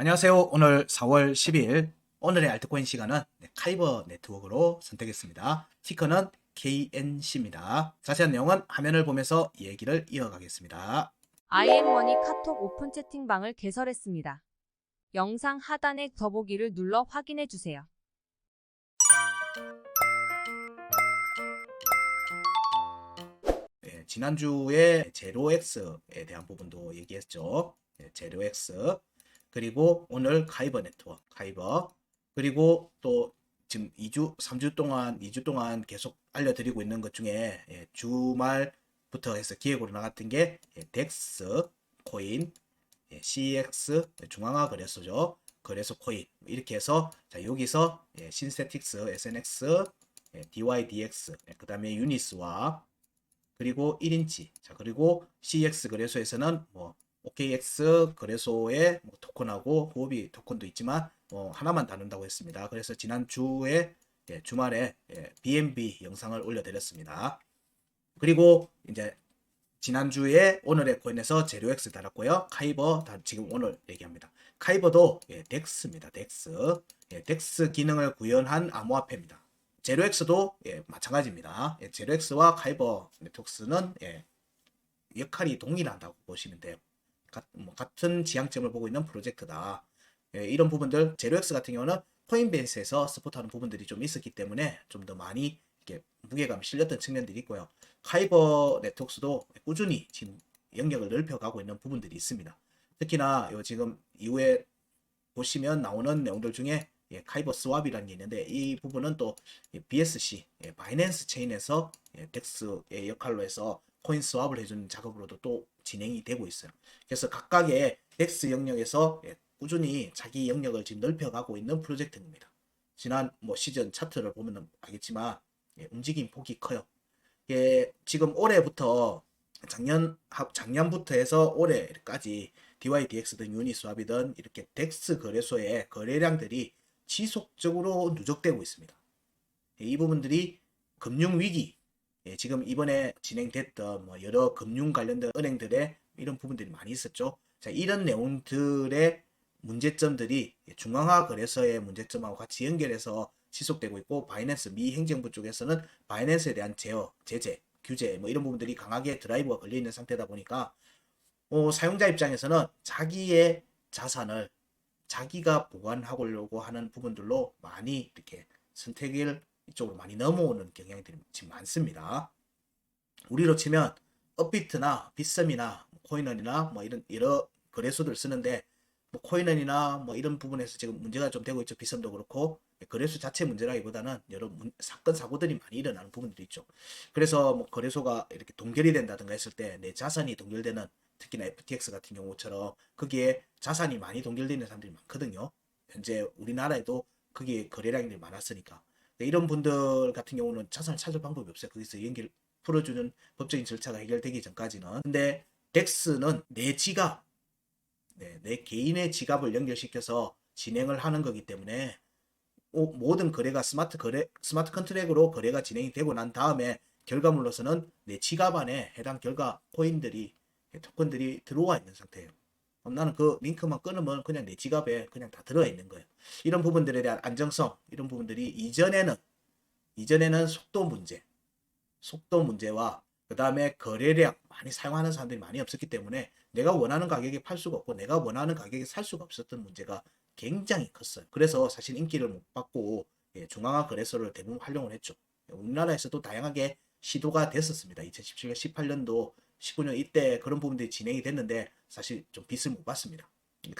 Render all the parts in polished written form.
안녕하세요. 오늘 4월 12일 오늘의 알트코인 시간은 카이버 네트워크로 선택했습니다. 티커는 KNC입니다. 자세한 내용은 화면을 보면서 얘기를 이어가겠습니다. IM머니 카톡 오픈 채팅방을 개설했습니다. 영상 하단의 더보기를 눌러 확인해 주세요. 지난주에 제로엑스에 대한 부분도 얘기했죠. 제로엑스 그리고 오늘 카이버 네트워크 카이버 그리고 또 지금 2주 동안 계속 알려드리고 있는 것 중에 주말부터 해서 기획으로 나갔던 게 덱스 코인, CX 중앙화 거래소죠. 거래소 코인 이렇게 해서 자 여기서 신세틱스, SNX, DYDX 그 다음에 유니스와 그리고 1인치 자 그리고 CX 거래소에서는 뭐 OKX 거래소의 뭐 토큰하고 후오비 토큰도 있지만 하나만 다룬다고 했습니다. 그래서 지난주에 주말에 BNB 영상을 올려드렸습니다. 그리고 이제 지난주에 오늘의 코인에서 제로엑스 달았고요. 카이버 지금 오늘 얘기합니다. 카이버도 덱스입니다. 덱스. 덱스 기능을 구현한 암호화폐입니다. 제로엑스도 마찬가지입니다. 제로엑스와 카이버 네트워크스는 역할이 동일하다고 보시면 돼요. 같은 지향점을 보고 있는 프로젝트다. 이런 부분들 제로엑스 같은 경우는 코인베이스에서 서포트하는 부분들이 좀 있었기 때문에 좀 더 많이 이렇게 무게감이 실렸던 측면들이 있고요. 카이버 네트워크스도 꾸준히 지금 영역을 넓혀가고 있는 부분들이 있습니다. 특히나 지금 이후에 보시면 나오는 내용들 중에 카이버 스왑이라는 게 있는데 이 부분은 또 BSC 바이낸스 체인에서 덱스의 역할로 해서 코인 스왑을 해주는 작업으로도 또 진행이 되고 있어요. 그래서 각각의 덱스 영역에서 꾸준히 자기 영역을 지금 넓혀가고 있는 프로젝트입니다. 지난 시즌 차트를 보면 알겠지만 움직임 폭이 커요. 지금 올해부터 작년부터 해서 올해까지 DYDX든 유니스왑이든 이렇게 덱스 거래소의 거래량들이 지속적으로 누적되고 있습니다. 이 부분들이 금융위기, 지금 이번에 진행됐던 여러 금융 관련된 은행들의 이런 부분들이 많이 있었죠. 자, 이런 내용들의 문제점들이 중앙화 거래소의 문제점하고 같이 연결해서 지속되고 있고 바이낸스 미 행정부 쪽에서는 바이낸스에 대한 제재, 규제 이런 부분들이 강하게 드라이브가 걸려 있는 상태다 보니까 사용자 입장에서는 자기의 자산을 자기가 보관하려고 하는 부분들로 많이 이렇게 선택을 이쪽으로 많이 넘어오는 경향들이 지금 많습니다. 우리로 치면 업비트나 빗썸이나 코인원이나 이런 여러 거래소들 쓰는데 코인원이나 이런 부분에서 지금 문제가 좀 되고 있죠. 빗썸도 그렇고 거래소 자체 문제라기보다는 여러 사건 사고들이 많이 일어나는 부분들이 있죠. 그래서 거래소가 이렇게 동결이 된다든가 했을 때 내 자산이 동결되는 특히나 FTX 같은 경우처럼 거기에 자산이 많이 동결되는 사람들이 많거든요. 현재 우리나라에도 거기에 거래량이 많았으니까. 이런 분들 같은 경우는 자산을 찾을 방법이 없어요. 거기서 연결 풀어주는 법적인 절차가 해결되기 전까지는. 근데 덱스는 내 지갑, 내 개인의 지갑을 연결시켜서 진행을 하는 거기 때문에 모든 거래가 스마트 컨트랙으로 거래가 진행이 되고 난 다음에 결과물로서는 내 지갑 안에 해당 결과 코인들이 토큰들이 들어와 있는 상태예요. 그럼 나는 그 링크만 끊으면 그냥 내 지갑에 그냥 다 들어와 있는 거예요. 이런 부분들에 대한 안정성, 이런 부분들이 이전에는 속도 문제와 그 다음에 거래량 많이 사용하는 사람들이 많이 없었기 때문에 내가 원하는 가격에 팔 수가 없고 내가 원하는 가격에 살 수가 없었던 문제가 굉장히 컸어요. 그래서 사실 인기를 못 받고 중앙화 거래소를 대부분 활용을 했죠. 우리나라에서도 다양하게 시도가 됐었습니다. 2017년, 18년도, 19년 이때 그런 부분들이 진행이 됐는데 사실 좀 빚을 못 받습니다.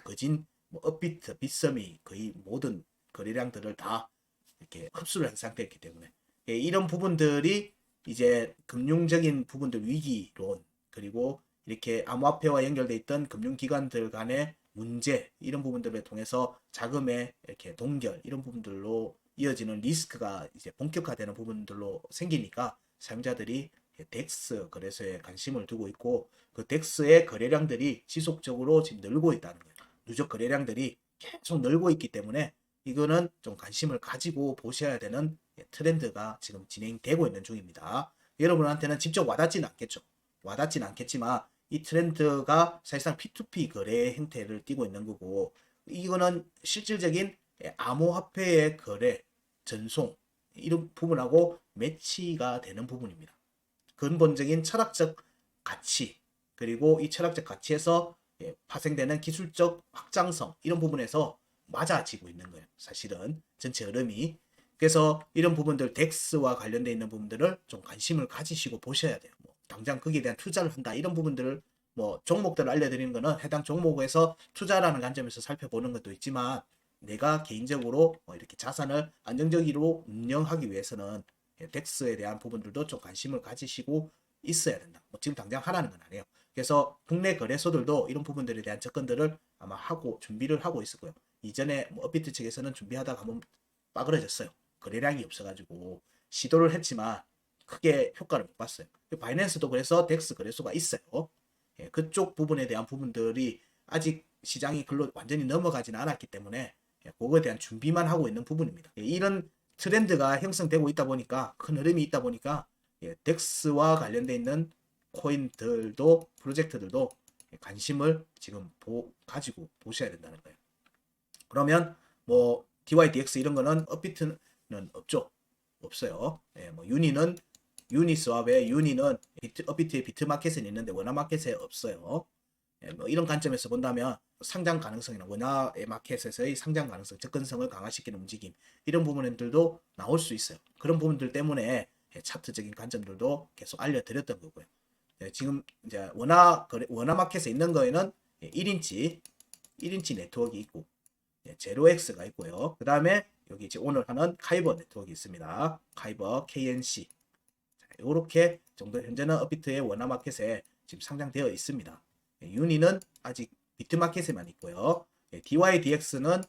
거진 업비트, 빗썸이 거의 모든 거래량들을 다 이렇게 흡수를 한 상태였기 때문에 이런 부분들이 이제 금융적인 부분들 위기론 그리고 이렇게 암호화폐와 연결돼 있던 금융기관들 간의 문제 이런 부분들을 통해서 자금의 이렇게 동결 이런 부분들로 이어지는 리스크가 이제 본격화되는 부분들로 생기니까 사용자들이 덱스 거래소에 관심을 두고 있고 그 덱스의 거래량들이 지속적으로 지금 늘고 있다는 거예요. 누적 거래량들이 계속 늘고 있기 때문에 이거는 좀 관심을 가지고 보셔야 되는 트렌드가 지금 진행되고 있는 중입니다. 여러분한테는 직접 와닿지는 않겠죠. 와닿지는 않겠지만 이 트렌드가 사실상 P2P 거래 형태를 띠고 있는 거고 이거는 실질적인 암호화폐의 거래, 전송 이런 부분하고 매치가 되는 부분입니다. 근본적인 철학적 가치 그리고 이 철학적 가치에서 파생되는 기술적 확장성 이런 부분에서 맞아지고 있는 거예요. 사실은 전체 흐름이. 그래서 이런 부분들 덱스와 관련되어 있는 부분들을 좀 관심을 가지시고 보셔야 돼요. 뭐 당장 거기에 대한 투자를 한다 이런 부분들을 뭐 종목들을 알려드리는 거는 해당 종목에서 투자라는 관점에서 살펴보는 것도 있지만 내가 개인적으로 이렇게 자산을 안정적으로 운영하기 위해서는 덱스에 대한 부분들도 좀 관심을 가지시고 있어야 된다. 뭐 지금 당장 하라는 건 아니에요. 그래서 국내 거래소들도 이런 부분들에 대한 접근들을 아마 하고 준비를 하고 있을 거예요. 이전에 뭐 업비트 측에서는 준비하다가 한번 빠그러졌어요. 거래량이 없어가지고 시도를 했지만 크게 효과를 못 봤어요. 바이낸스도 그래서 덱스 거래소가 있어요. 그쪽 부분에 대한 부분들이 아직 시장이 글로 완전히 넘어가지는 않았기 때문에 그거에 대한 준비만 하고 있는 부분입니다. 이런 트렌드가 형성되고 있다 보니까 큰 흐름이 있다 보니까 덱스와 관련돼 있는 코인들도 프로젝트들도 관심을 지금 가지고 보셔야 된다는 거예요. 그러면 뭐 DYDX 이런 거는 업비트는 없죠. 없어요. 뭐 유니스왑의 유니는 업비트의 비트마켓은 있는데 원화마켓에 없어요. 뭐 이런 관점에서 본다면 상장 가능성이나 원화의 마켓에서의 상장 가능성, 접근성을 강화시키는 움직임 이런 부분들도 나올 수 있어요. 그런 부분들 때문에 차트적인 관점들도 계속 알려드렸던 거고요. 지금 이제 원화 마켓에 있는 거에는 1인치 네트워크 있고 제로엑스가 있고요. 그 다음에 여기 이제 오늘 하는 카이버 네트워크 있습니다. 카이버 KNC 이렇게 정도 현재는 업비트의 원화 마켓에 지금 상장되어 있습니다. 유니는 아직 비트마켓에만 있고요. DYDX는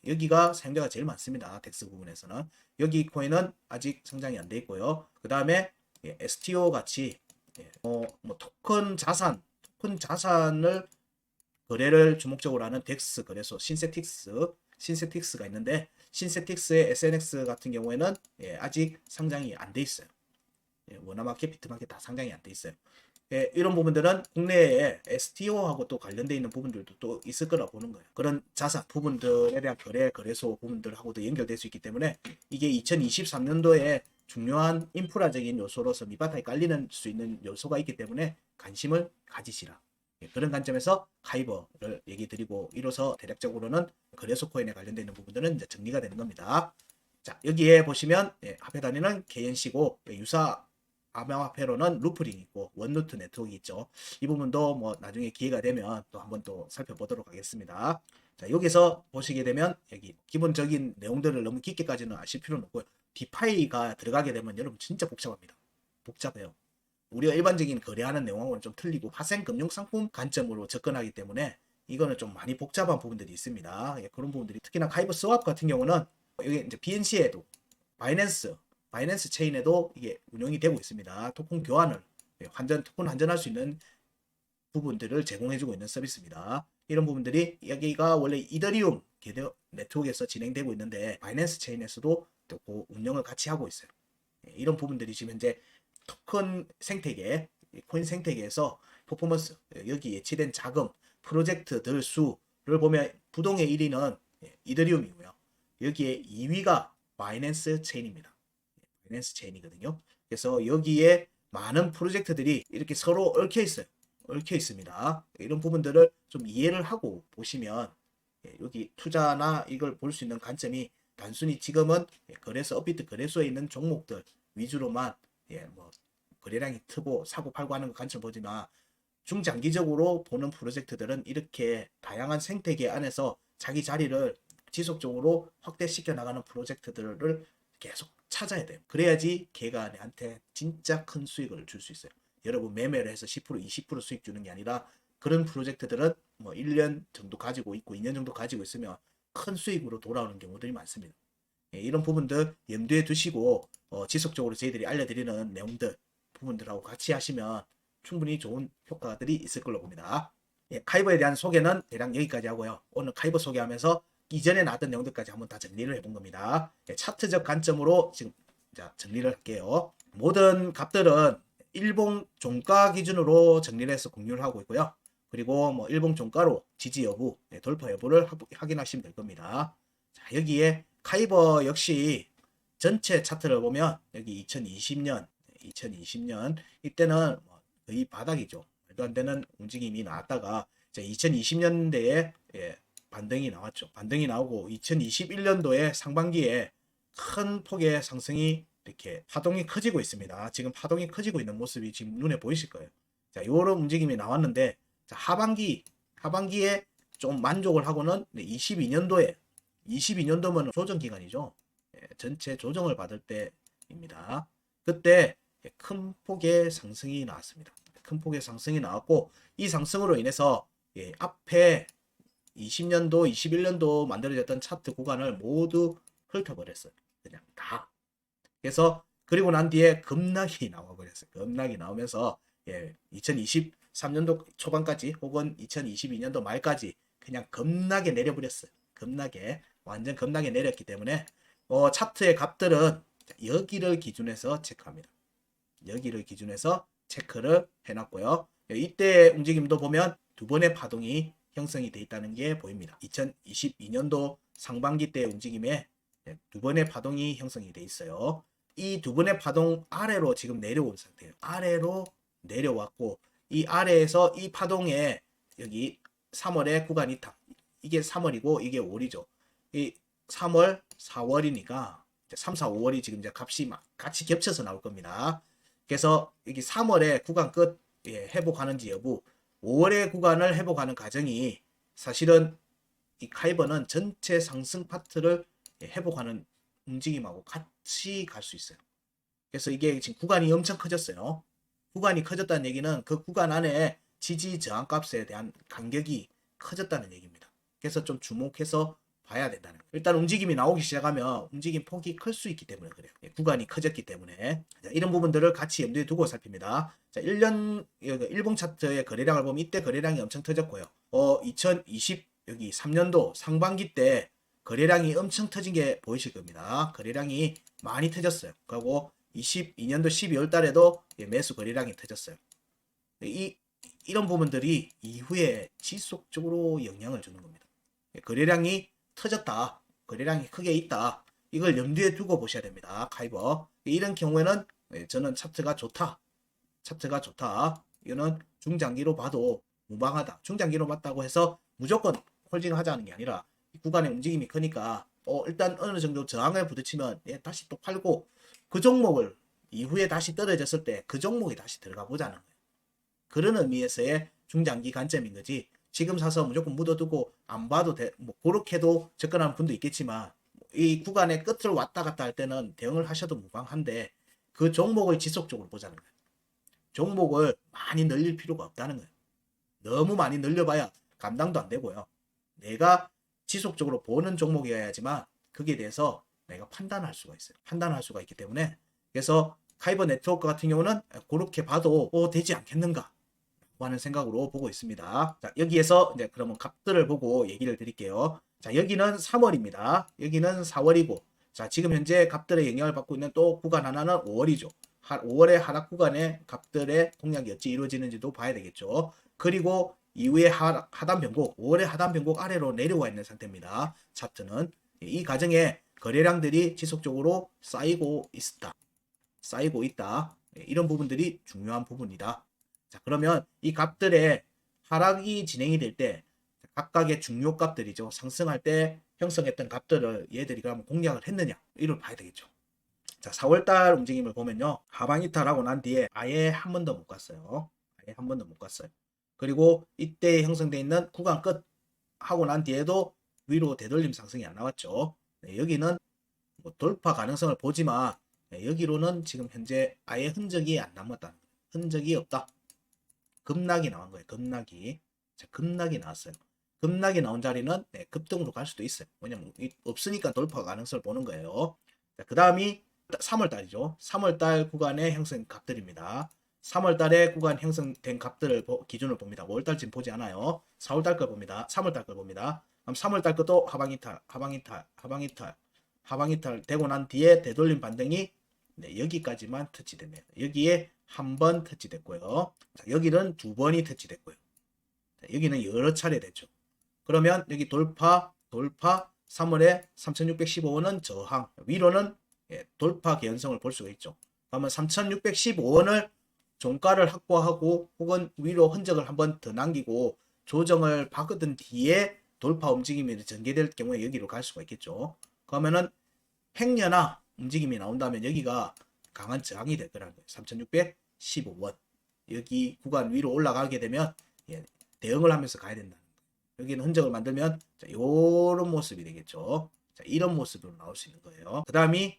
여기가 사용자가 제일 많습니다. 덱스 부분에서는 여기 코인은 아직 상장이 안 돼 있고요. 그 다음에 STO 같이 뭐 토큰 자산을 거래를 주목적으로 하는 덱스 거래소 신세틱스가 있는데 신세틱스의 SNX 같은 경우에는 아직 상장이 안 돼 있어요. 원화마켓, 비트마켓 다 상장이 안 돼 있어요. 이런 부분들은 국내에 STO하고 또 관련되어 있는 부분들도 또 있을 거라 보는 거예요. 그런 자산 부분들에 대한 거래소 부분들하고도 연결될 수 있기 때문에 이게 2023년도에 중요한 인프라적인 요소로서 밑바탕에 깔리는 수 있는 요소가 있기 때문에 관심을 가지시라. 그런 관점에서 카이버를 얘기 드리고 이로써 대략적으로는 거래소 코인에 관련되어 있는 부분들은 이제 정리가 되는 겁니다. 자, 여기에 보시면 앞에 단위는 KNC고 유사 암호화폐로는 루프링 있고 원루트 네트워크 있죠. 이 부분도 뭐 나중에 기회가 되면 또 한번 또 살펴보도록 하겠습니다. 자, 여기서 보시게 되면 여기 기본적인 내용들을 너무 깊게까지는 아실 필요는 없고요. 디파이가 들어가게 되면 여러분 진짜 복잡합니다. 복잡해요. 우리가 일반적인 거래하는 내용하고는 좀 틀리고 파생 금융 상품 관점으로 접근하기 때문에 이거는 좀 많이 복잡한 부분들이 있습니다. 그런 부분들이 특히나 카이버 스왑 같은 경우는 여기 이제 BNC에도 바이낸스 체인에도 이게 운영이 되고 있습니다. 토큰 교환을 토큰 환전할 수 있는 부분들을 제공해주고 있는 서비스입니다. 이런 부분들이 여기가 원래 이더리움 네트워크에서 진행되고 있는데 바이낸스 체인에서도 또 그 운영을 같이 하고 있어요. 이런 부분들이 지금 현재 토큰 생태계, 코인 생태계에서 퍼포먼스, 여기 예치된 자금, 프로젝트들 수를 보면 부동의 1위는 이더리움이고요. 여기에 2위가 바이낸스 체인입니다. 바이낸스 체인이거든요. 그래서 여기에 많은 프로젝트들이 이렇게 서로 얽혀 있어요. 얽혀 있습니다. 이런 부분들을 좀 이해를 하고 보시면 여기 투자나 이걸 볼 수 있는 관점이 단순히 지금은 업비트 거래소에 있는 종목들 위주로만 뭐 거래량이 트고 사고 팔고 하는 관점을 보지만 중장기적으로 보는 프로젝트들은 이렇게 다양한 생태계 안에서 자기 자리를 지속적으로 확대시켜 나가는 프로젝트들을 계속 찾아야 돼요. 그래야지 걔가 내한테 진짜 큰 수익을 줄 수 있어요. 여러분 매매를 해서 10% 20% 수익 주는 게 아니라 그런 프로젝트들은 뭐 1년 정도 가지고 있고 2년 정도 가지고 있으면 큰 수익으로 돌아오는 경우들이 많습니다. 이런 부분들 염두에 두시고 지속적으로 저희들이 알려드리는 내용들 부분들하고 같이 하시면 충분히 좋은 효과들이 있을 걸로 봅니다. 카이버에 대한 소개는 대략 여기까지 하고요. 오늘 카이버 소개하면서 이전에 나왔던 내용들까지 한번 다 정리를 해본 겁니다. 차트적 관점으로 지금 정리를 할게요. 모든 값들은 일봉 종가 기준으로 정리를 해서 공유를 하고 있고요. 그리고 뭐 일봉 종가로 지지 여부, 돌파 여부를 확인하시면 될 겁니다. 자, 여기에 카이버 역시 전체 차트를 보면 여기 2020년 이때는 뭐 거의 바닥이죠. 말도 안 되는 움직임이 나왔다가 이제 2020년대에 반등이 나왔죠. 반등이 나오고 2021년도에 상반기에 큰 폭의 상승이 이렇게 파동이 커지고 있습니다. 지금 파동이 커지고 있는 모습이 지금 눈에 보이실 거예요. 자, 요런 움직임이 나왔는데 자, 하반기에 좀 만족을 하고는 22년도면 조정 기간이죠. 전체 조정을 받을 때입니다. 그때 큰 폭의 상승이 나왔습니다. 큰 폭의 상승이 나왔고 이 상승으로 인해서 앞에 20년도, 21년도 만들어졌던 차트 구간을 모두 훑어버렸어요. 그냥 다. 그래서 그리고 난 뒤에 급락이 나와버렸어요. 급락이 나오면서 2023년도 초반까지 혹은 2022년도 말까지 그냥 급락에 내려버렸어요. 급락에 완전 급락에 내렸기 때문에 차트의 값들은 여기를 기준해서 체크합니다. 여기를 기준해서 체크를 해놨고요. 이때 움직임도 보면 두 번의 파동이 형성이 되어 있다는 게 보입니다. 2022년도 상반기 때 움직임에 두 번의 파동이 형성이 되어 있어요. 이 두 번의 파동 아래로 지금 내려온 상태예요. 아래로 내려왔고 이 아래에서 이 파동에 여기 3월에 구간이 이게 3월이고 이게 5월이죠. 이 3월, 4월이니까 3, 4, 5월이 지금 이제 값이 같이 겹쳐서 나올 겁니다. 그래서 여기 3월에 구간 끝 회복하는지 여부, 5월의 구간을 회복하는 과정이 사실은 이 카이버는 전체 상승 파트를 회복하는 움직임하고 같이 갈 수 있어요. 그래서 이게 지금 구간이 엄청 커졌어요. 구간이 커졌다는 얘기는 그 구간 안에 지지 저항 값에 대한 간격이 커졌다는 얘기입니다. 그래서 좀 주목해서 봐야 된다는 거예요. 일단 움직임이 나오기 시작하면 움직임 폭이 클 수 있기 때문에 그래요. 구간이 커졌기 때문에. 자, 이런 부분들을 같이 염두에 두고 살핍니다. 자, 1년 일봉 차트의 거래량을 보면 이때 거래량이 엄청 터졌고요. 2020 여기 3년도 상반기 때 거래량이 엄청 터진 게 보이실 겁니다. 거래량이 많이 터졌어요. 그리고 22년도 12월 달에도 매수 거래량이 터졌어요. 이런 부분들이 이후에 지속적으로 영향을 주는 겁니다. 거래량이 터졌다. 거래량이 크게 있다. 이걸 염두에 두고 보셔야 됩니다. 카이버. 이런 경우에는 저는 차트가 좋다. 차트가 좋다. 이거는 중장기로 봐도 무방하다. 중장기로 봤다고 해서 무조건 홀딩을 하자는 게 아니라 구간의 움직임이 크니까 일단 어느 정도 저항을 부딪히면 다시 또 팔고 그 종목을 이후에 다시 떨어졌을 때 그 종목에 다시 들어가 보자는 거예요. 그런 의미에서의 중장기 관점인 거지. 지금 사서 무조건 묻어두고 안 봐도 돼. 뭐 그렇게도 접근하는 분도 있겠지만 이 구간의 끝을 왔다 갔다 할 때는 대응을 하셔도 무방한데 그 종목을 지속적으로 보자는 거예요. 종목을 많이 늘릴 필요가 없다는 거예요. 너무 많이 늘려봐야 감당도 안 되고요. 내가 지속적으로 보는 종목이어야지만 거기에 대해서 내가 판단할 수가 있어요. 판단할 수가 있기 때문에 그래서 카이버 네트워크 같은 경우는 그렇게 봐도 되지 않겠는가 하는 생각으로 보고 있습니다. 자, 여기에서 이제 그러면 값들을 보고 얘기를 드릴게요. 자, 여기는 3월입니다. 여기는 4월이고, 자, 지금 현재 값들의 영향을 받고 있는 또 구간 하나는 5월이죠. 5월의 하락 구간의 값들의 공략이 어찌 이루어지는지도 봐야 되겠죠. 그리고 이후에 하단 변곡, 5월의 하단 변곡 아래로 내려와 있는 상태입니다. 차트는 이 과정에 거래량들이 지속적으로 쌓이고 있다. 이런 부분들이 중요한 부분이다. 자, 그러면 이 값들의 하락이 진행이 될 때 각각의 중요 값들이죠. 상승할 때 형성했던 값들을 얘들이 그러면 공략을 했느냐 이걸 봐야 되겠죠. 자, 4월달 움직임을 보면요. 하방 이탈하고 난 뒤에 아예 한 번도 못 갔어요. 아예 한 번도 못 갔어요. 그리고 이때 형성되어 있는 구간 끝 하고 난 뒤에도 위로 되돌림 상승이 안 나왔죠. 여기는 뭐 돌파 가능성을 보지만 여기로는 지금 현재 아예 흔적이 안 남았다는 거예요. 흔적이 없다. 급락이 나온 거예요. 급락이. 자, 급락이 나왔어요. 급락이 나온 자리는 급등으로 갈 수도 있어요. 왜냐면 없으니까 돌파 가능성을 보는 거예요. 그 다음이 3월달이죠. 3월달 구간의 형성 값들입니다. 3월달에 구간 형성된 값들을 기준으로 봅니다. 5월달쯤 보지 않아요. 4월달 걸 봅니다. 3월달 걸 봅니다. 그럼 3월달 것도 하방이탈 되고 난 뒤에 되돌림 반등이 여기까지만 터치됩니다. 여기에 한 번 터치됐고요. 자, 여기는 두 번이 터치됐고요. 여기는 여러 차례 됐죠. 그러면 여기 돌파 3월에 3615원은 저항, 위로는 돌파 개연성을 볼 수가 있죠. 그러면 3615원을 종가를 확보하고 혹은 위로 흔적을 한번 더 남기고 조정을 받은 뒤에 돌파 움직임이 전개될 경우에 여기로 갈 수가 있겠죠. 그러면은 행여나 움직임이 나온다면 여기가 강한 저항이 될 거라는 거예요. 3615원. 여기 구간 위로 올라가게 되면 대응을 하면서 가야 된다는 거예요. 여기는 흔적을 만들면 이런 모습이 되겠죠. 자, 이런 모습으로 나올 수 있는 거예요. 그 다음이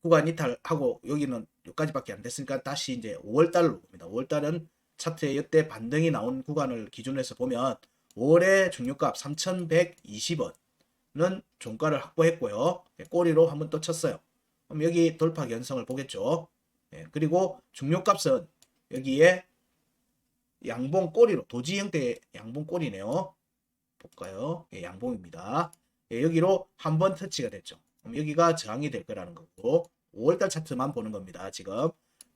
구간 이탈하고 여기는 여기까지밖에 안 됐으니까 다시 이제 5월달로 봅니다. 5월달은 차트에 이때 반등이 나온 구간을 기준으로 해서 보면 5월의 중요값 3120원은 종가를 확보했고요. 꼬리로 한번 또 쳤어요. 그럼 여기 돌파 견성을 보겠죠. 그리고 중요값은 여기에 양봉 꼬리로 도지 형태의 양봉 꼬리네요. 볼까요? 양봉입니다. 여기로 한번 터치가 됐죠. 그럼 여기가 저항이 될 거라는 거고 5월달 차트만 보는 겁니다. 지금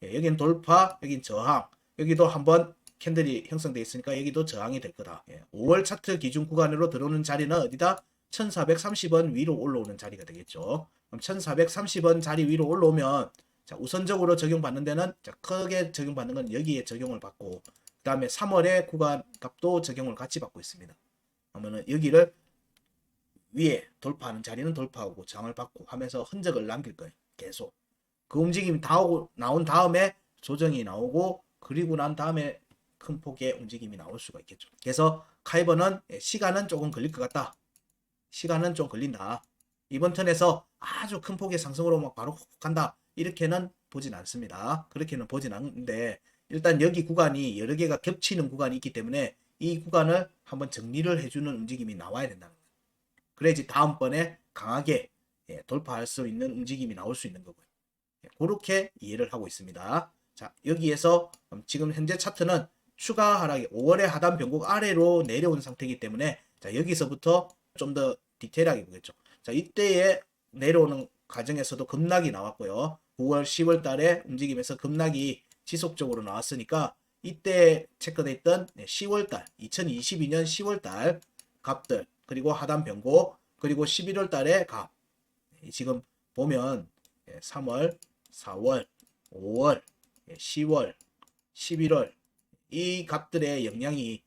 여기는 돌파, 여긴 저항, 여기도 한번 캔들이 형성되어 있으니까 여기도 저항이 될 거다. 5월 차트 기준 구간으로 들어오는 자리는 어디다? 1430원 위로 올라오는 자리가 되겠죠. 그럼 1430원 자리 위로 올라오면 자, 우선적으로 적용받는 데는 자, 크게 적용받는 건 여기에 적용을 받고 그 다음에 3월의 구간 값도 적용을 같이 받고 있습니다. 그러면은 여기를 위에 돌파하는 자리는 돌파하고 저항을 받고 하면서 흔적을 남길 거예요. 계속. 그 움직임이 나온 다음에 조정이 나오고 그리고 난 다음에 큰 폭의 움직임이 나올 수가 있겠죠. 그래서 카이버는 시간은 조금 걸릴 것 같다. 시간은 좀 걸린다. 이번 턴에서 아주 큰 폭의 상승으로 막 바로 훅 간다. 이렇게는 보진 않습니다. 그렇게는 보진 않는데 일단 여기 구간이 여러 개가 겹치는 구간이 있기 때문에 이 구간을 한번 정리를 해주는 움직임이 나와야 된다는 거예요. 그래야지 다음번에 강하게 돌파할 수 있는 움직임이 나올 수 있는 거고요. 그렇게 이해를 하고 있습니다. 자, 여기에서 지금 현재 차트는 추가 하락이 5월의 하단 변곡 아래로 내려온 상태이기 때문에 자, 여기서부터 좀 더 디테일하게 보겠죠. 자, 이때에 내려오는 과정에서도 급락이 나왔고요. 9월, 10월 달에 움직임에서 급락이 지속적으로 나왔으니까 이때 체크돼 있던 10월 달, 2022년 10월 달 값들, 그리고 하단 변곡, 그리고 11월 달에 값. 지금 보면 3월, 4월, 5월, 10월, 11월 이 값들의 영향이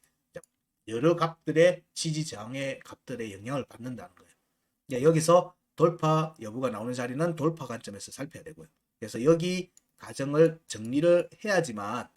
여러 값들의 지지 저항의 값들의 영향을 받는다는 거예요. 여기서 돌파 여부가 나오는 자리는 돌파 관점에서 살펴야 되고요. 그래서 여기 과정을 정리를 해야지만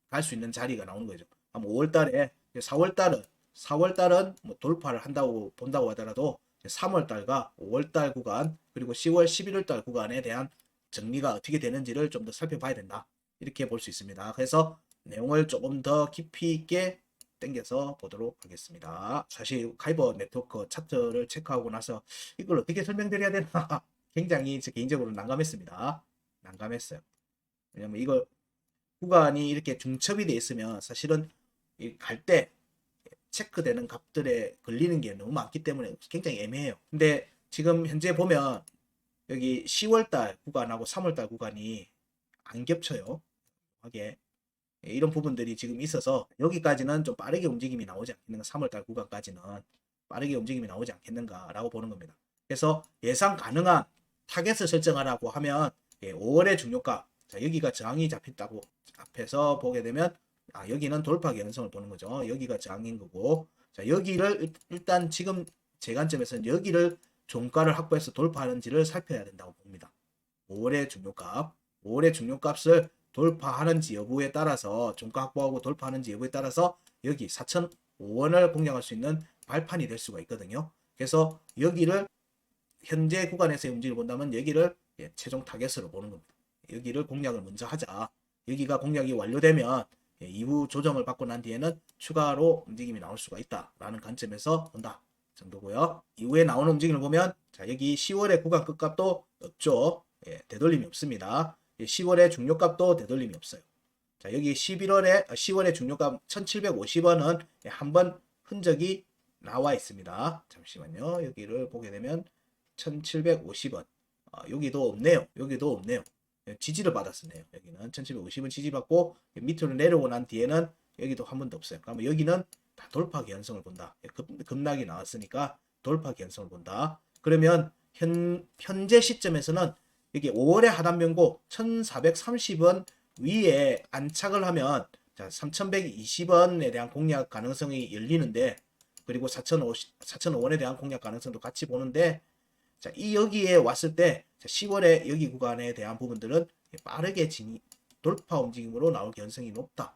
갈 수 있는 자리가 나오는 거죠. 5월 달에 4월 달은 뭐 돌파를 한다고 본다고 하더라도 3월 달과 5월 달 구간 그리고 10월, 11월 달 구간에 대한 정리가 어떻게 되는지를 좀 더 살펴봐야 된다. 이렇게 볼 수 있습니다. 그래서 내용을 조금 더 깊이 있게 당겨서 보도록 하겠습니다. 사실 카이버 네트워크 차트를 체크하고 나서 이걸 어떻게 설명드려야 되나 굉장히 제 개인적으로 난감했습니다. 난감했어요. 왜냐면 이거 구간이 이렇게 중첩이 돼 있으면 사실은 갈 때 체크되는 값들에 걸리는 게 너무 많기 때문에 굉장히 애매해요. 근데 지금 현재 보면 여기 10월달 구간하고 3월달 구간이 안 겹쳐요. 하게 이런 부분들이 지금 있어서 여기까지는 좀 빠르게 움직임이 나오지 않겠는가, 3월달 구간까지는 빠르게 움직임이 나오지 않겠는가라고 보는 겁니다. 그래서 예상 가능한 타겟을 설정하라고 하면 5월의 중요가, 자, 여기가 저항이 잡혔다고 앞에서 보게 되면 여기는 돌파 개연성을 보는 거죠. 여기가 저항인 거고, 자, 여기를 일단 지금 제 관점에서는 여기를 종가를 확보해서 돌파하는지를 살펴야 된다고 봅니다. 5월의 중요값, 5월의 중요값을 돌파하는지 여부에 따라서 종가 확보하고 돌파하는지 여부에 따라서 여기 4,005원을 공략할 수 있는 발판이 될 수가 있거든요. 그래서 여기를 현재 구간에서의 움직임을 본다면 여기를 최종 타겟으로 보는 겁니다. 여기를 공략을 먼저 하자. 여기가 공략이 완료되면 이후 조정을 받고 난 뒤에는 추가로 움직임이 나올 수가 있다라는 관점에서 본다 정도고요. 이후에 나오는 움직임을 보면 자, 여기 10월의 구간 끝값도 없죠. 되돌림이 없습니다. 10월의 중요값도 되돌림이 없어요. 자, 여기 10월의 중요값 1750원은 한번 흔적이 나와 있습니다. 잠시만요. 여기를 보게 되면 1750원. 여기도 없네요. 여기도 없네요. 지지를 받았었네요. 여기는 1750원 지지받고 밑으로 내려오고 난 뒤에는 여기도 한 번도 없어요. 그러면 여기는 다 돌파 개연성을 본다. 급락이 나왔으니까 돌파 개연성을 본다. 그러면 현재 시점에서는 여기 5월의 하단 변고 1430원 위에 안착을 하면 자 3120원에 대한 공략 가능성이 열리는데, 그리고 4005원에 대한 공략 가능성도 같이 보는데, 자, 이 여기에 왔을 때 10월에 여기 구간에 대한 부분들은 빠르게 돌파 움직임으로 나올 가능성이 높다.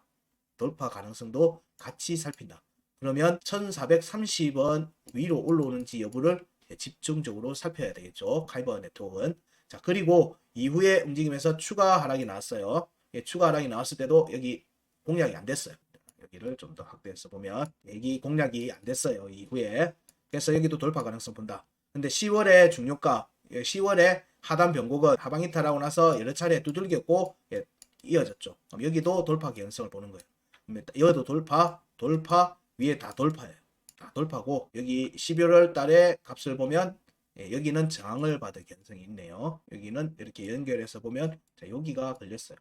돌파 가능성도 같이 살핀다. 그러면 1430원 위로 올라오는지 여부를 집중적으로 살펴야 되겠죠. 카이버 네트워크는. 자, 그리고 이후에 움직임에서 추가 하락이 나왔어요. 추가 하락이 나왔을 때도 여기 공략이 안 됐어요. 여기를 좀 더 확대해서 보면 여기 공략이 안 됐어요. 이후에. 그래서 여기도 돌파 가능성 본다. 근데 10월에 중요가, 10월에 하단 변곡은 하방 이탈하고 나서 여러 차례 두들겼고 이어졌죠. 그럼 여기도 돌파 가능성을 보는 거예요. 여기도 돌파, 위에 다 돌파예요. 다 돌파고, 여기 11월 달에 값을 보면 여기는 저항을 받을 가능성이 있네요. 여기는 이렇게 연결해서 보면 자, 여기가 걸렸어요.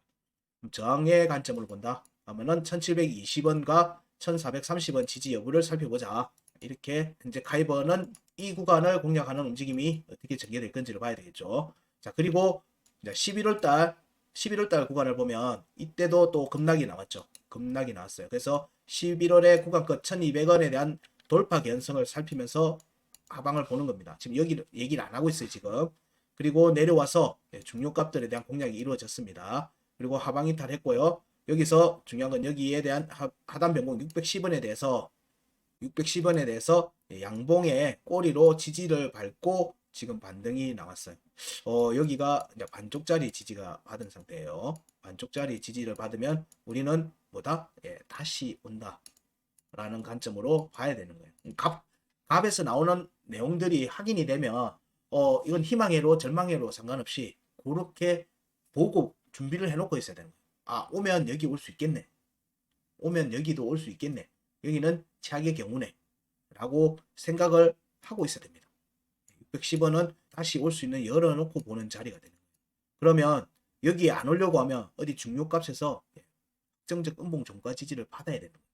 그럼 저항의 관점으로 본다 하면은 1720원과 1430원 지지 여부를 살펴보자. 이렇게 현재 카이버는 이 구간을 공략하는 움직임이 어떻게 전개될 건지를 봐야 되겠죠. 자, 그리고 이제 11월 달 구간을 보면 이때도 또 급락이 나왔죠. 급락이 나왔어요. 그래서 11월에 구간끝 1200원에 대한 돌파 개연성을 살피면서 하방을 보는 겁니다. 지금 여기 얘기를 안 하고 있어요, 지금. 그리고 내려와서 중요값들에 대한 공략이 이루어졌습니다. 그리고 하방 이탈했고요. 여기서 중요한 건 여기에 대한 하단 변곡 610원에 대해서 양봉의 꼬리로 지지를 밟고 지금 반등이 나왔어요. 여기가 이제 반쪽짜리 지지가 받은 상태예요. 반쪽짜리 지지를 받으면 우리는 뭐다? 다시 온다 라는 관점으로 봐야 되는 거예요. 값에서 나오는 내용들이 확인이 되면 이건 희망회로 절망회로 상관없이 그렇게 보고 준비를 해놓고 있어야 되는 거예요. 아, 오면 여기 올 수 있겠네. 오면 여기도 올 수 있겠네. 여기는 최악의 경우네 라고 생각을 하고 있어야 됩니다. 610원은 다시 올 수 있는 열어놓고 보는 자리가 되는 거예요. 그러면 여기에 안 오려고 하면 어디 중요값에서 확정적 음봉 종가 지지를 받아야 되는 거예요.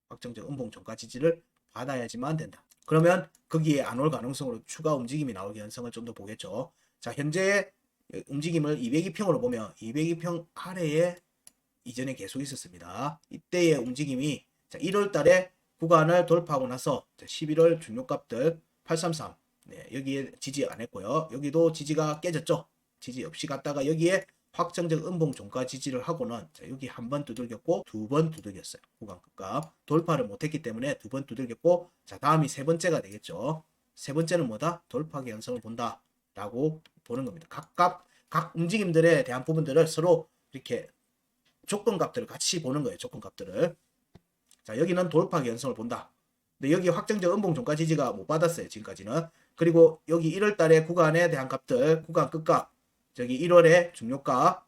확정적 음봉 종가 지지를 받아야지만 된다. 그러면 거기에 안 올 가능성으로 추가 움직임이 나올 가능성을 좀 더 보겠죠. 자, 현재 움직임을 202평으로 보면 202평 아래에 이전에 계속 있었습니다. 이때의 움직임이 1월 달에 구간을 돌파하고 나서 11월 중요값들 833 여기에 지지 안 했고요. 여기도 지지가 깨졌죠. 지지 없이 갔다가 여기에 확정적 음봉 종가 지지를 하고는 여기 한 번 두들겼고 두 번 두들겼어요. 구간 끝값 돌파를 못했기 때문에 두 번 두들겼고, 자, 다음이 세 번째가 되겠죠. 세 번째는 뭐다? 돌파 개연성을 본다 라고 보는 겁니다. 각 움직임들에 대한 부분들을 서로 이렇게 조건값들을 같이 보는 거예요. 조건값들을. 자, 여기는 돌파 개연성을 본다. 근데 여기 확정적 음봉 종가 지지가 못 받았어요. 지금까지는. 그리고 여기 1월 달에 구간에 대한 값들, 구간 끝값, 저기 1월에 중요가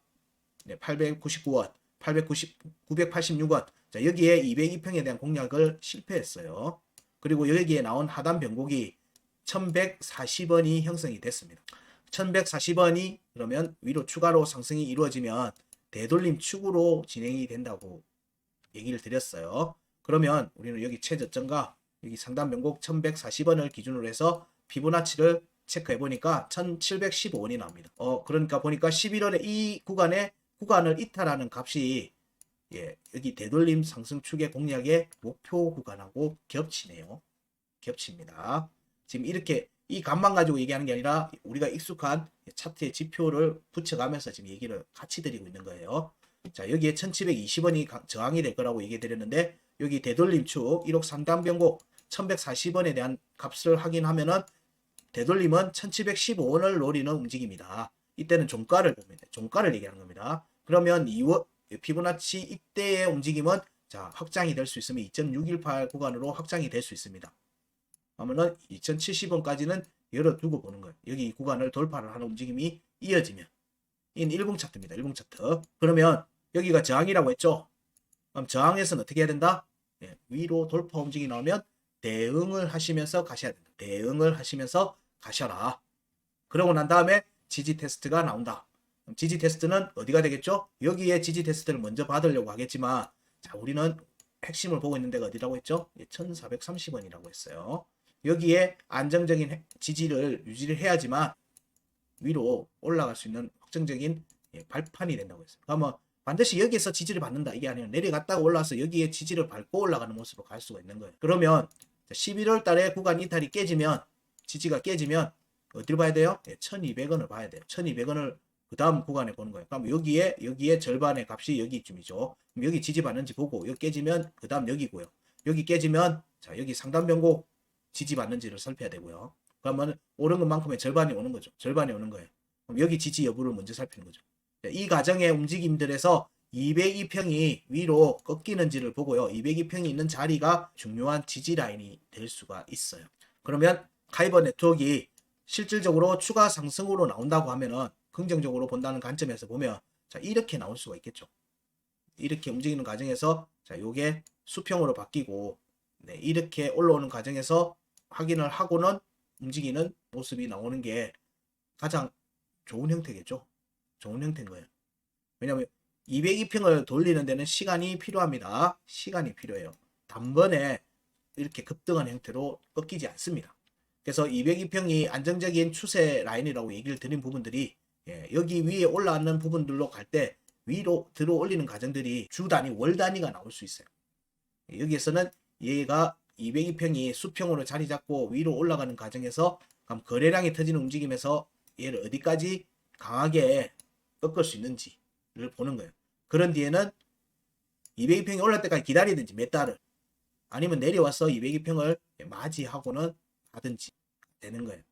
899원, 986원. 자, 여기에 202평에 대한 공략을 실패했어요. 그리고 여기에 나온 하단 변곡이 1140원이 형성이 됐습니다. 1140원이 그러면 위로 추가로 상승이 이루어지면 되돌림 축으로 진행이 된다고 얘기를 드렸어요. 그러면 우리는 여기 최저점과 여기 상단 변곡 1140원을 기준으로 해서 피보나치를 체크해 보니까 1715원이 나옵니다. 그러니까 보니까 11월에 이 구간을 이탈하는 값이 여기 되돌림 상승축의 공략의 목표 구간하고 겹치네요. 겹칩니다. 지금 이렇게 이 값만 가지고 얘기하는 게 아니라 우리가 익숙한 차트의 지표를 붙여가면서 지금 얘기를 같이 드리고 있는 거예요. 자, 여기에 1720원이 저항이 될 거라고 얘기 드렸는데, 여기 되돌림축 1억 상단 변곡 1140원에 대한 값을 확인하면은 되돌림은 1715원을 노리는 움직임이다. 이때는 종가를 봅니다. 종가를 얘기하는 겁니다. 그러면 2월 피보나치 이때의 움직임은 자, 확장이 될 수 있으면 2.618 구간으로 확장이 될 수 있습니다. 그러면은 2070원까지는 열어두고 보는 거예요. 여기 이 구간을 돌파를 하는 움직임이 이어지면. 이건 1분 차트입니다. 1분 차트. 그러면 여기가 저항이라고 했죠. 그럼 저항에서는 어떻게 해야 된다? 위로 돌파 움직임이 나오면 대응을 하시면서 가셔야 된다. 대응을 하시면서 가셔라. 그러고 난 다음에 지지 테스트가 나온다. 그럼 지지 테스트는 어디가 되겠죠? 여기에 지지 테스트를 먼저 받으려고 하겠지만, 자, 우리는 핵심을 보고 있는 데가 어디라고 했죠? 1430원이라고 했어요. 여기에 안정적인 지지를 유지를 해야지만 위로 올라갈 수 있는 확정적인 발판이 된다고 했어요. 그러면 반드시 여기에서 지지를 받는다 이게 아니라 내려갔다가 올라와서 여기에 지지를 밟고 올라가는 모습으로 갈 수가 있는 거예요. 그러면 11월 달에 구간 이탈이 깨지면 지지가 깨지면 어디를 봐야 돼요? 1200원을 봐야 돼요. 1200원을 그 다음 구간에 보는 거예요. 그럼 여기에 절반의 값이 여기쯤이죠. 그럼 여기 지지 받는지 보고 여기 깨지면 그 다음 여기고요. 여기 깨지면 자 여기 상단 변곡 지지 받는지를 살펴야 되고요. 그러면 오른 것만큼의 절반이 오는 거죠. 절반이 오는 거예요. 그럼 여기 지지 여부를 먼저 살피는 거죠. 이 과정의 움직임들에서 202평이 위로 꺾이는지를 보고요. 202평이 있는 자리가 중요한 지지 라인이 될 수가 있어요. 그러면 카이버 네트워크가 실질적으로 추가 상승으로 나온다고 하면은 긍정적으로 본다는 관점에서 보면 자 이렇게 나올 수가 있겠죠. 이렇게 움직이는 과정에서 자 요게 수평으로 바뀌고 네, 이렇게 올라오는 과정에서 확인을 하고는 움직이는 모습이 나오는 게 가장 좋은 형태겠죠. 좋은 형태인 거예요. 왜냐하면 202평을 돌리는 데는 시간이 필요합니다. 시간이 필요해요. 단번에 이렇게 급등한 형태로 꺾이지 않습니다. 그래서 202평이 안정적인 추세 라인이라고 얘기를 드린 부분들이 여기 위에 올라가는 부분들로 갈 때 위로 들어 올리는 과정들이 주 단위, 월 단위가 나올 수 있어요. 여기에서는 얘가 202평이 수평으로 자리 잡고 위로 올라가는 과정에서 그럼 거래량이 터지는 움직임에서 얘를 어디까지 강하게 꺾을 수 있는지를 보는 거예요. 그런 뒤에는 202평이 올라올 때까지 기다리든지 몇 달을 아니면 내려와서 202평을 맞이하고는 하든지 되는 거예요.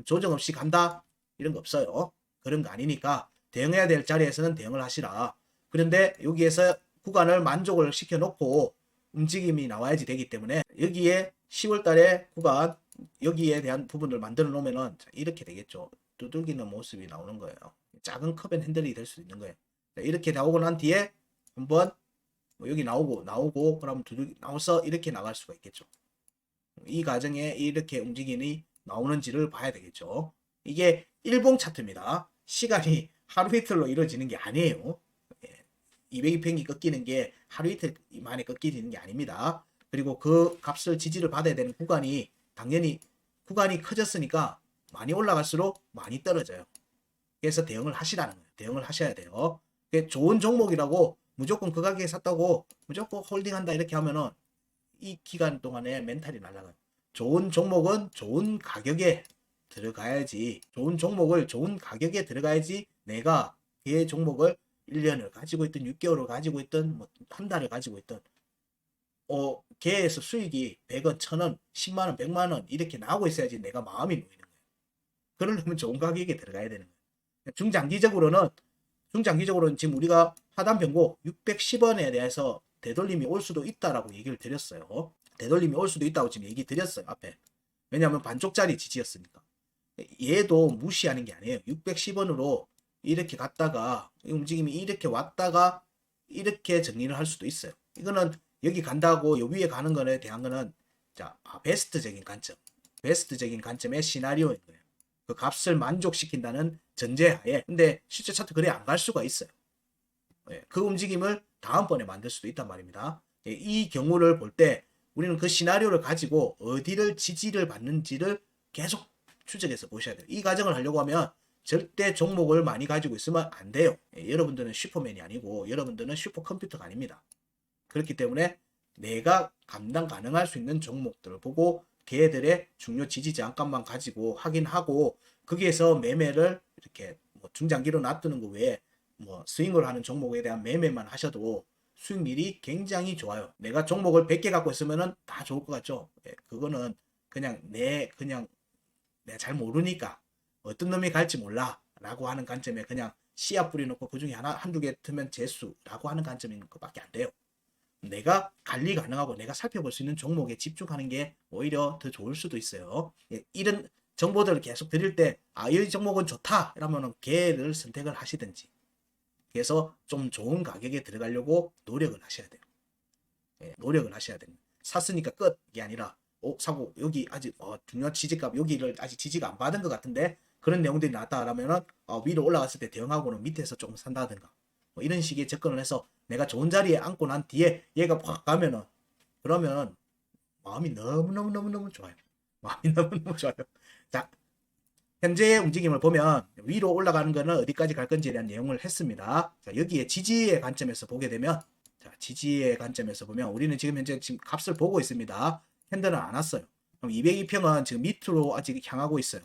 조정 없이 간다? 이런 거 없어요. 그런 거 아니니까 대응해야 될 자리에서는 대응을 하시라. 그런데 여기에서 구간을 만족을 시켜놓고 움직임이 나와야지 되기 때문에 여기에 10월 달에 구간 여기에 대한 부분을 만들어 놓으면은 이렇게 되겠죠. 두들기는 모습이 나오는 거예요. 작은 컵앤 핸들이 될 수 있는 거예요. 이렇게 나오고 난 뒤에 한번 여기 나오고 그러면 두들기 나와서 이렇게 나갈 수가 있겠죠. 이 과정에 이렇게 움직임이 나오는지를 봐야 되겠죠. 이게 일봉 차트입니다. 시간이 하루 이틀로 이루어지는 게 아니에요. 202평이 꺾이는 게 하루 이틀 만에 꺾이는 게 아닙니다. 그리고 그 값을 지지를 받아야 되는 구간이 당연히 구간이 커졌으니까 많이 올라갈수록 많이 떨어져요. 그래서 대응을 하시라는 거예요. 대응을 하셔야 돼요. 좋은 종목이라고 무조건 그 가격에 샀다고 무조건 홀딩한다 이렇게 하면은 이 기간 동안에 멘탈이 날아가요. 좋은 종목은 좋은 가격에 들어가야지. 좋은 종목을 좋은 가격에 들어가야지 내가 그 종목을 1년을 가지고 있든 6개월을 가지고 있든 뭐 한 달을 가지고 있든 걔에서 수익이 100원, 1000원, 10만원, 100만원 이렇게 나오고 있어야지 내가 마음이 놓이는 거예요. 그러려면 좋은 가격에 들어가야 되는 거예요. 중장기적으로는 지금 우리가 하단 변곡 610원에 대해서 되돌림이 올 수도 있다라고 얘기를 드렸어요. 되돌림이 올 수도 있다고 지금 얘기 드렸어요. 앞에. 왜냐하면 반쪽짜리 지지였으니까. 얘도 무시하는 게 아니에요. 610원으로 이렇게 갔다가 움직임이 이렇게 왔다가 이렇게 정리를 할 수도 있어요. 이거는 여기 간다고 요 위에 가는 거에 대한 거는 베스트적인 관점의 시나리오인 거예요. 그 값을 만족시킨다는 전제하에. 근데 실제 차트 그래 안 갈 수가 있어요. 그 움직임을 다음번에 만들 수도 있단 말입니다. 이 경우를 볼 때 우리는 그 시나리오를 가지고 어디를 지지를 받는지를 계속 추적해서 보셔야 돼요. 이 과정을 하려고 하면 절대 종목을 많이 가지고 있으면 안 돼요. 여러분들은 슈퍼맨이 아니고 여러분들은 슈퍼컴퓨터가 아닙니다. 그렇기 때문에 내가 감당 가능할 수 있는 종목들을 보고 걔들의 중요 지지 저항값만 가지고 확인하고 거기에서 매매를 이렇게 뭐 중장기로 놔두는 거 외에 뭐 스윙을 하는 종목에 대한 매매만 하셔도 수익률이 굉장히 좋아요. 내가 종목을 100개 갖고 있으면은 다 좋을 것 같죠. 그거는 그냥 내가 잘 모르니까 어떤 놈이 갈지 몰라 라고 하는 관점에 그냥 씨앗 뿌려놓고 그 중에 한두 개 트면 재수라고 하는 관점인 것밖에 안 돼요. 내가 관리 가능하고 내가 살펴볼 수 있는 종목에 집중하는 게 오히려 더 좋을 수도 있어요. 이런 정보들을 계속 드릴 때 이 종목은 좋다 이러면은 걔를 선택을 하시든지 그래서 좀 좋은 가격에 들어가려고 노력을 하셔야 돼요. 노력을 하셔야 됩니다. 샀으니까 끝이 아니라 사고 여기 아직 중요한 지지값 여기를 아직 지지가 안 받은 것 같은데 그런 내용들이 나왔다 그러면은 위로 올라갔을 때 대응하고는 밑에서 조금 산다든가 뭐 이런 식의 접근을 해서 내가 좋은 자리에 앉고 난 뒤에 얘가 확 가면은 그러면 마음이 너무너무너무너무 좋아요. 마음이 너무너무 좋아요. 자, 현재의 움직임을 보면 위로 올라가는 거는 어디까지 갈 건지에 대한 내용을 했습니다. 자, 여기에 지지의 관점에서 보게 되면 자, 지지의 관점에서 보면 우리는 지금 현재 지금 값을 보고 있습니다. 핸들은 안 왔어요. 그럼 202평은 지금 밑으로 아직 향하고 있어요.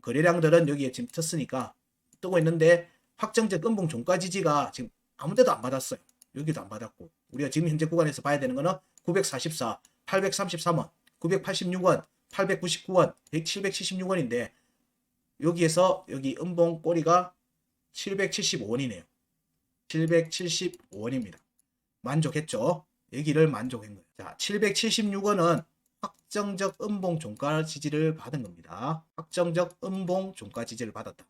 거래량들은 여기에 지금 떴으니까 뜨고 있는데 확정적 음봉 종가 지지가 지금 아무 데도 안 받았어요. 여기도 안 받았고 우리가 지금 현재 구간에서 봐야 되는 거는 944, 833원, 986원, 899원, 776원인데 여기에서 여기 음봉 꼬리가 775원이네요. 775원입니다. 만족했죠? 여기를 만족한 거예요. 자, 776원은 확정적 음봉 종가 지지를 받은 겁니다. 확정적 음봉 종가 지지를 받았다.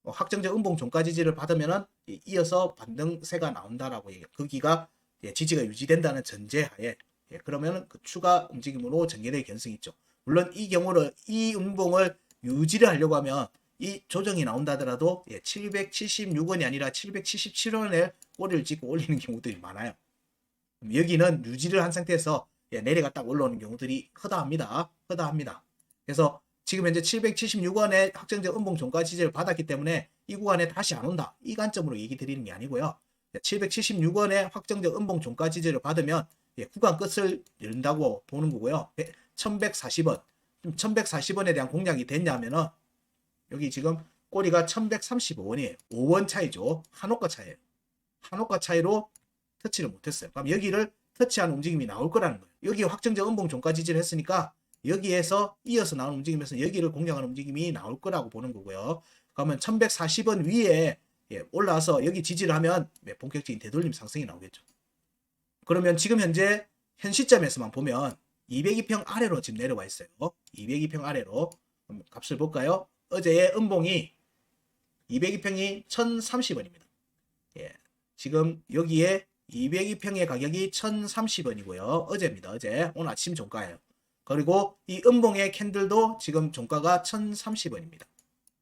확정적 음봉 종가 지지를 받으면은 이어서 반등세가 나온다라고 얘기해요. 거기가 지지가 유지된다는 전제하에 그러면 그 추가 움직임으로 전개될 가능성이 있죠. 물론 이 경우를 이 음봉을 유지를 하려고 하면 이 조정이 나온다 하더라도 776원이 아니라 777원에 꼬리를 찍고 올리는 경우들이 많아요. 여기는 유지를 한 상태에서 내려가 딱 올라오는 경우들이 허다합니다. 허다합니다. 그래서 지금 현재 776원의 확정적 음봉 종가 지지를 받았기 때문에 이 구간에 다시 안 온다. 이 관점으로 얘기 드리는 게 아니고요. 776원의 확정적 음봉 종가 지지를 받으면 구간 끝을 연다고 보는 거고요. 1140원. 1140원에 대한 공략이 됐냐면은 여기 지금 꼬리가 1135원이에요. 5원 차이죠. 한옥가 차이에요. 한옥가 차이로 터치를 못했어요. 그럼 여기를 터치하는 움직임이 나올 거라는 거예요. 여기 확정적 음봉 종가 지지를 했으니까 여기에서 이어서 나오는 움직임에서 여기를 공략하는 움직임이 나올 거라고 보는 거고요. 그러면 1140원 위에 올라와서 여기 지지를 하면 본격적인 되돌림 상승이 나오겠죠. 그러면 지금 현재 현 시점에서만 보면 202평 아래로 지금 내려와 있어요. 202평 아래로 값을 볼까요? 어제의 음봉이 202평이 1030원입니다. 지금 여기에 202평의 가격이 1030원이고요. 어제입니다. 어제. 오늘 아침 종가예요. 그리고 이 음봉의 캔들도 지금 종가가 1030원입니다.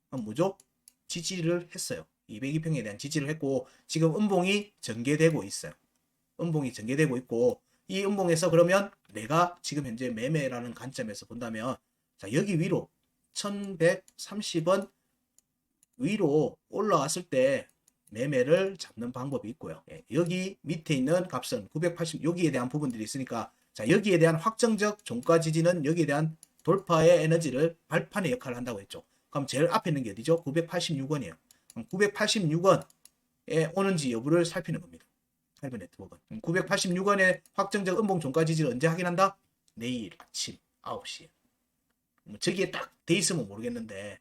그럼 뭐죠? 지지를 했어요. 202평에 대한 지지를 했고 지금 음봉이 전개되고 있어요. 음봉이 전개되고 있고 이 음봉에서 그러면 내가 지금 현재 매매라는 관점에서 본다면 자, 여기 위로 1130원 위로 올라왔을 때 매매를 잡는 방법이 있고요. 여기 밑에 있는 값은 980 여기에 대한 부분들이 있으니까 자, 여기에 대한 확정적 종가 지지는 여기에 대한 돌파의 에너지를 발판의 역할을 한다고 했죠. 그럼 제일 앞에 있는 게 어디죠? 986원이에요. 986원에 오는지 여부를 살피는 겁니다. 하이브 네트워크는 986원의 확정적 음봉 종가 지지를 언제 확인한다? 내일 아침 9시에. 뭐 저기에 딱 돼 있으면 모르겠는데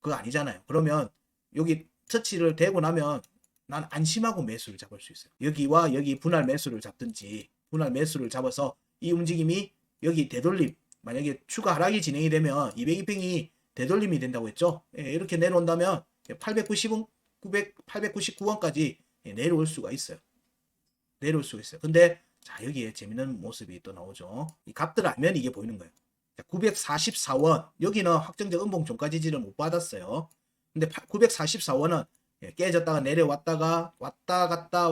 그거 아니잖아요. 그러면 여기 터치를 되고 나면 난 안심하고 매수를 잡을 수 있어요. 여기와 여기 분할 매수를 잡든지 분할 매수를 잡아서 이 움직임이 여기 되돌림 만약에 추가 하락이 진행이 되면 202평이 되돌림이 된다고 했죠. 이렇게 내려온다면 890원, 899원까지 내려올 수가 있어요. 내려올 수가 있어요. 근데 자 여기에 재밌는 모습이 또 나오죠. 이 값들을 알면 이게 보이는 거예요. 944원 여기는 확정적 음봉 종가 지지를 못 받았어요. 근데 944원은 깨졌다가 내려왔다가 왔다 갔다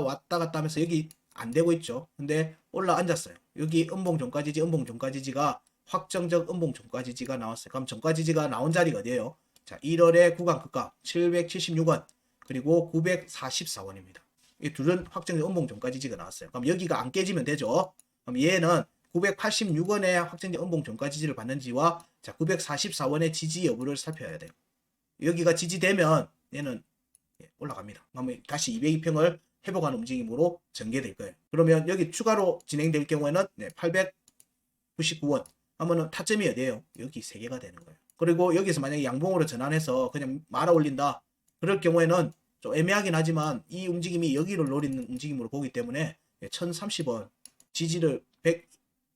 하면서 여기 안 되고 있죠. 근데 올라앉았어요. 여기 음봉 종가 지지 음봉 종가 지지가 확정적 음봉 종가 지지가 나왔어요. 그럼 종가 지지가 나온 자리가 어디예요? 자 1월의 구간 급가 776원 그리고 944원입니다. 이 둘은 확정적 음봉 종가 지지가 나왔어요. 그럼 여기가 안 깨지면 되죠. 그럼 얘는 986원의 확정적 음봉 종가 지지를 받는지와 자 944원의 지지 여부를 살펴야 돼요. 여기가 지지되면 얘는 올라갑니다. 그러면 다시 202평을 회복하는 움직임으로 전개될 거예요. 그러면 여기 추가로 진행될 경우에는 899원 하면은 타점이 어디예요? 여기 3개가 되는 거예요. 그리고 여기서 만약에 양봉으로 전환해서 그냥 말아 올린다. 그럴 경우에는 좀 애매하긴 하지만 이 움직임이 여기를 노리는 움직임으로 보기 때문에 1030원 지지를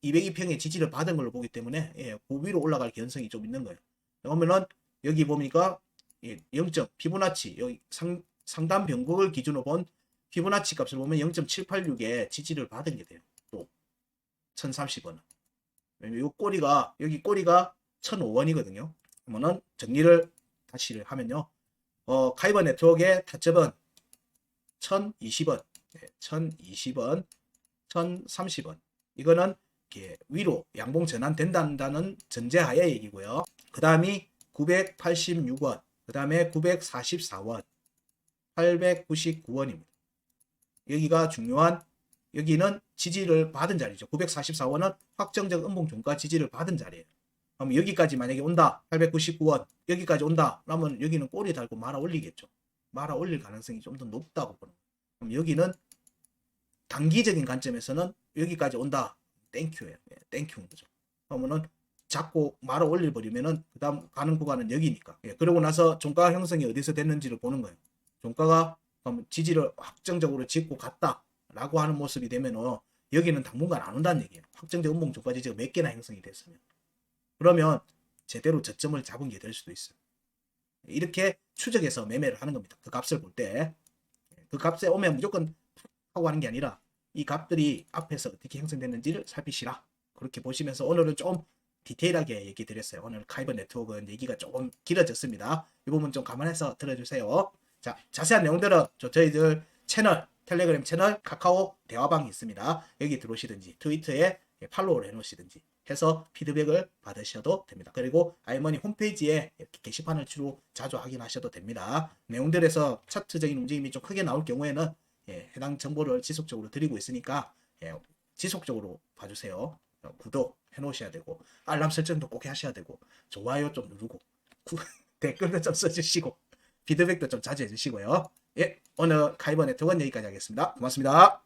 202평의 지지를 받은 걸로 보기 때문에 그 위로 올라갈 가능성이 좀 있는 거예요. 그러면은 여기 보니까 0점 피보나치 여기 상단 변곡을 기준으로 본 피보나치 값을 보면 0.786에 지지를 받은 게 돼요. 또 1030원. 이 꼬리가 여기 꼬리가 1005원이거든요. 그러면은 정리를 다시 하면요. 카이버 네트워크의 타점은 1020원, 1020원, 1030원. 이거는 이렇게 위로 양봉 전환된다는 전제하에 얘기고요. 그 다음이 986원, 그 다음에 944원, 899원입니다. 여기가 중요한, 여기는 지지를 받은 자리죠. 944원은 확정적 음봉 종가 지지를 받은 자리예요. 그럼 여기까지 만약에 온다, 899원, 여기까지 온다, 그러면 여기는 꼬리 달고 말아 올리겠죠. 말아 올릴 가능성이 좀 더 높다고 보는 거예요. 그럼 여기는 단기적인 관점에서는 여기까지 온다, 땡큐예요. 땡큐인 거죠. 그러면은 자꾸 말아 올려버리면은 그 다음 가는 구간은 여기니까. 그러고 나서 종가 형성이 어디서 됐는지를 보는 거예요. 종가가 그럼 지지를 확정적으로 짓고 갔다라고 하는 모습이 되면은 여기는 당분간 안 온다는 얘기예요. 확정적 음봉 종가 지지가 몇 개나 형성이 됐으면. 그러면 제대로 저점을 잡은 게 될 수도 있어요. 이렇게 추적해서 매매를 하는 겁니다. 그 값을 볼 때. 그 값에 오면 무조건 하고 하는 게 아니라 이 값들이 앞에서 어떻게 형성됐는지를 살피시라. 그렇게 보시면서 오늘은 좀 디테일하게 얘기 드렸어요. 오늘 카이버 네트워크는 얘기가 조금 길어졌습니다. 이 부분 좀 감안해서 들어주세요. 자, 자세한 내용들은 저희들 채널, 텔레그램 채널, 카카오 대화방이 있습니다. 여기 들어오시든지 트위터에 팔로우를 해놓으시든지 해서 피드백을 받으셔도 됩니다. 그리고 아이머니 홈페이지에 이렇게 게시판을 주로 자주 확인하셔도 됩니다. 내용들에서 차트적인 움직임이 좀 크게 나올 경우에는 해당 정보를 지속적으로 드리고 있으니까 지속적으로 봐주세요. 구독 해놓으셔야 되고 알람 설정도 꼭 하셔야 되고 좋아요 좀 누르고 댓글도 좀 써주시고 피드백도 좀 자주 해주시고요. 오늘 카이버 네트워크는 여기까지 하겠습니다. 고맙습니다.